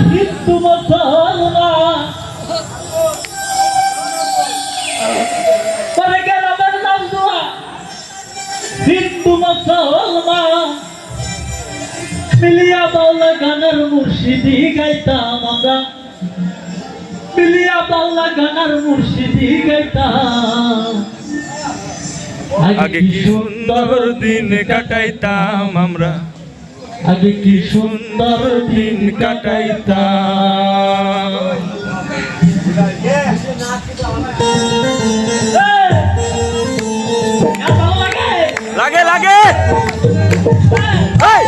হিন্দু মুসলমান পরে গ্রামের নাম দোয়া হিন্দু মুসলমান মিলিয়া বাউলা গানের মুর্শিদি গাইতাম আমরা মিলিয়া বাউলা গানের মুর্শিদি গাইতাম আগে কি সুন্দর দিন কাটাইতাম আমরা আগে কি সুন্দর দিন কাটাইতাম লাগে লাগে এই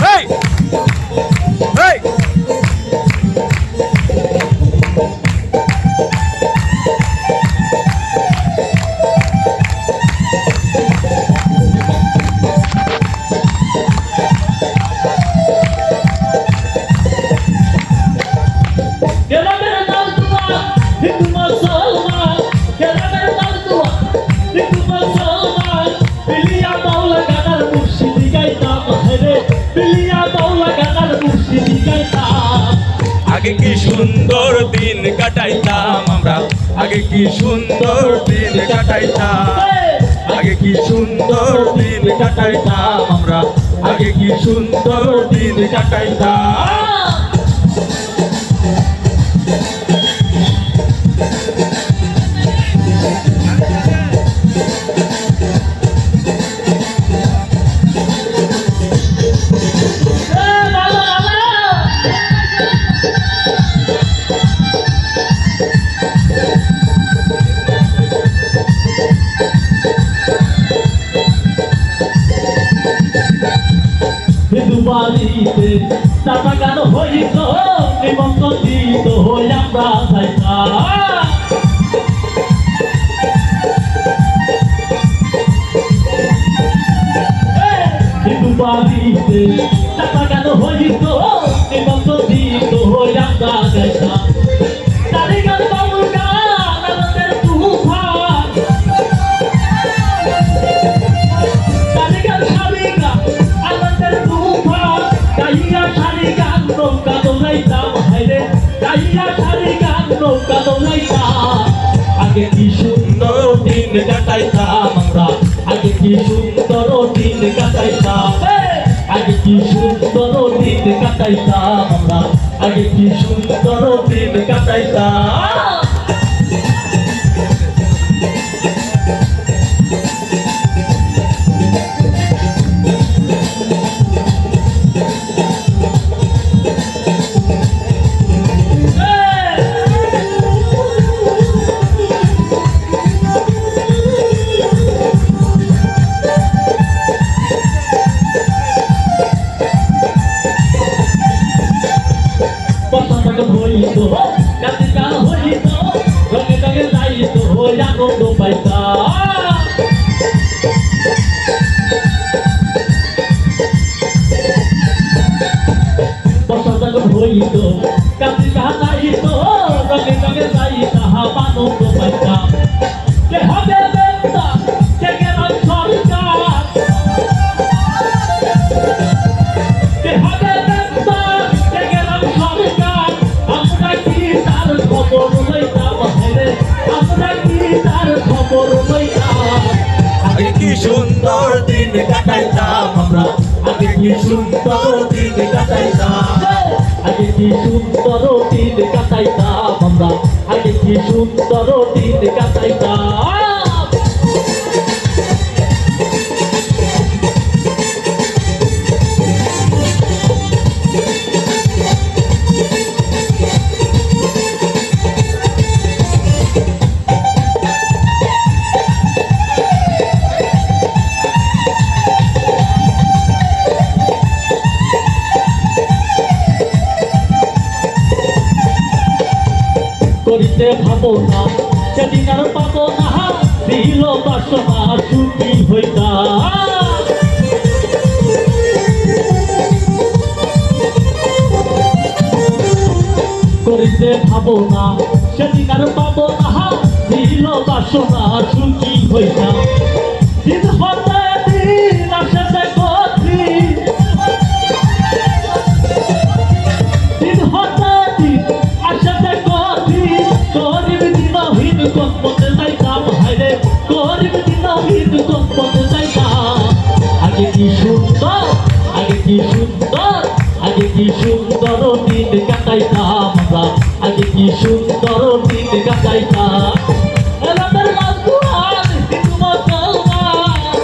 এই এই আগে কি সুন্দর দিন কাটাইতাম আমরা আগে কি সুন্দর দিন কাটাইতাম আগে কি সুন্দর দিন কাটাইতাম আমরা আগে কি সুন্দর দিন কাটাইতাম বাড়িতে চাপা গান হইত নিমন্ত্রিত হই আমরা যাইতাম কিন্তু বাড়িতে চাপা গান হইত নিমন্ত্রিত হই আমরা যাইতাম তারি গান বাবুর গান আমাদের তুফান তারি গান সারি গান আমাদের তুফান গাইয়া সারি গান নৌকা দৌড়াইতাম হাইরে গাইয়া সারি গান নৌকা দৌড়াইতাম আগে কি সুন্দর দিন কাটাইতাম আমরা আগে কি সুন্দর দিন কাটাইতাম আগে কি সুন্দর দিন কাটাইতাম আমরা আগে কি সুন্দর দিন কাটাইতাম হইতো গান গান হইতো রঙে রঙে যাইতো আনন্দ পাইতাম বসন্ত হইতো গান গান যাইতো রঙে রঙে যাইতাম আনন্দ পাইতাম কে হবে বেটা কে গেল সরকার কে হবে বেটা কে গেল সরকার আমরা কি তার খবর লইতাম হেরে আমরা কি তার খবর লইতাম আগে কি সুন্দর দিন কাটাইতাম আমরা আগে কি সুন্দর দিন কাটাইতাম আগে কি সুন্দর দিন কাটাইতাম আমরা আগে কি সুন্দর দিন কাটাইতাম করিতে ভাবো না সেদিন আর পাবো না দিল বাসনা সুখী হইতাম করিতে ভাবো না সেদিন আর পাবো না দিল বাসনা সুখী হইতাম দিন হতে দিন আসে দেখো কসমতে যাইতাম হায়রে গরিব দিন ঈদ কসমতে যাইতাম আগে কি সুন্দর আগে কি সুন্দর আগে কি সুন্দর দিন কাটাইতাম আমরা আগে কি সুন্দর দিন কাটাইতাম এলাকার লালকুয়ার হিন্দু মুসলমান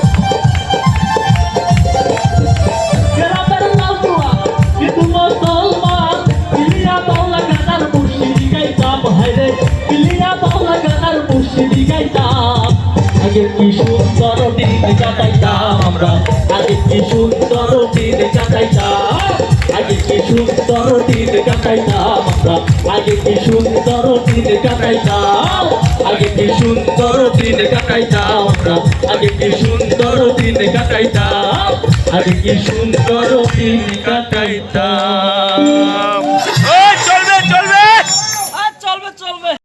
গ্রামের লালকুয়া হিন্দু মুসলমান পিলিয়া বাউলা গানার মুর্শিদি গাইতাম হায়রে পিলিয়া বাউলা গানার মুর্শিদি গাইতাম আগে কি সুন্দর দিন কাটাইতাম আমরা আগে কি সুন্দর দিন কাটাইতাম আগে কি সুন্দর দিন কাটাইতাম আমরা আগে কি সুন্দর দিন কাটাইতাম আগে কি সুন্দর দিন কাটাইতাম আমরা আগে কি সুন্দর দিন কাটাইতাম আগে কি সুন্দর দিন কাটাইতাম